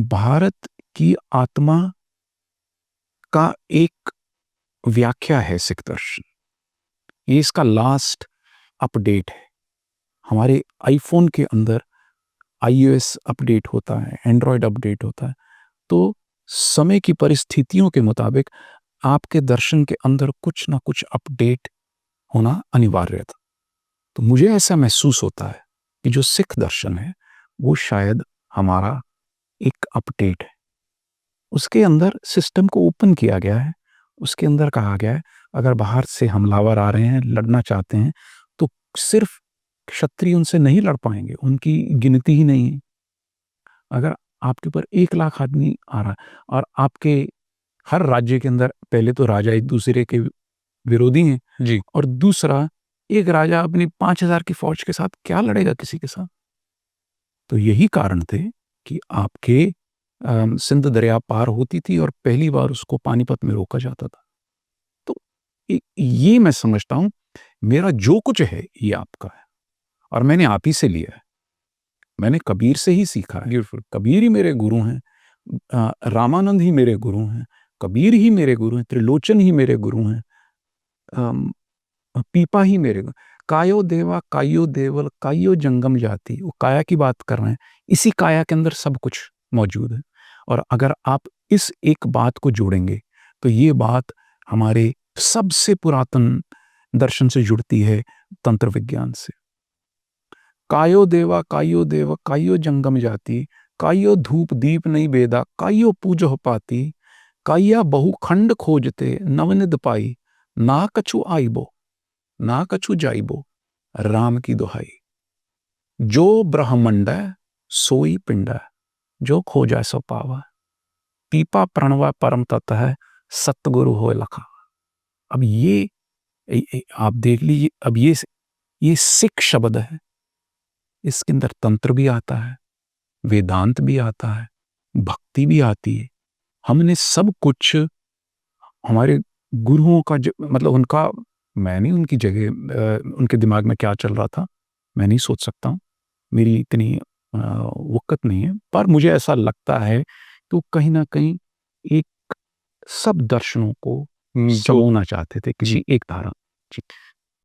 भारत की आत्मा का एक व्याख्या है सिख दर्शन। ये इसका लास्ट अपडेट है। हमारे आईफोन के अंदर iOS अपडेट होता है, एंड्रॉयड अपडेट होता है। तो समय की परिस्थितियों के मुताबिक आपके दर्शन के अंदर कुछ ना कुछ अपडेट होना अनिवार्य था। तो मुझे ऐसा महसूस होता है कि जो सिख दर्शन है वो शायद हमारा एक अपडेट है। उसके अंदर सिस्टम को ओपन किया गया है। उसके अंदर कहा गया है अगर बाहर से हमलावर आ रहे हैं, लड़ना चाहते हैं, तो सिर्फ क्षत्रिय उनसे नहीं लड़ पाएंगे, उनकी गिनती ही नहीं है। अगर आपके ऊपर 1 लाख आदमी आ रहा है और आपके हर राज्य के अंदर पहले तो राजा एक दूसरे के विरोधी हैं, जी। और दूसरा एक राजा अपनी 5,000 की फौज के साथ क्या लड़ेगा किसी के साथ। तो यही कारण थे कि आपके सिंध दरिया पार होती थी और पहली बार उसको पानीपत में रोका जाता था। तो ये मैं समझता हूँ मेरा जो कुछ है ये आपका है और मैंने आप ही से लिया है। मैंने कबीर से ही सीखा है। ब्यूटीफुल। कबीर ही मेरे गुरु हैं, रामानंद ही मेरे गुरु हैं, कबीर ही मेरे गुरु हैं, त्रिलोचन ही मेरे गुरु हैं, अम, पीपा ही मेरे गुरु। कायो देवा कायो देवल कायो जंगम जाति, वो काया की बात कर रहे हैं। इसी काया के अंदर सब कुछ मौजूद है। और अगर आप इस एक बात को जोड़ेंगे तो ये बात हमारे सबसे पुरातन दर्शन से जुड़ती है, तंत्र विज्ञान से। कायो देवा कायो जंगम जाति, कायो धूप दीप नहीं बेदा, कायो पूजो पाती, काया बहु खंड खोजते नवनिध पाई, ना कछु आईबो ना कछु जाइबो, राम की दुहाई। जो ब्रह्मंड सोई पिंड, जो खोजा सो पावा, पीपा प्रणवा परम तत्व है, सतगुरु हो लखा। अब आप देख लीजिए, अब ये सिख शब्द है। इसके अंदर तंत्र भी आता है, वेदांत भी आता है, भक्ति भी आती है। हमने सब कुछ हमारे गुरुओं का मतलब उनका, मैं नहीं उनकी जगह, उनके दिमाग में क्या चल रहा था मैं नहीं सोच सकता हूँ, मेरी इतनी वक़्त नहीं है। पर मुझे ऐसा लगता है कि वो कहीं ना कहीं एक सब दर्शनों को जो समोना चाहते थे किसी एक धारा। जी।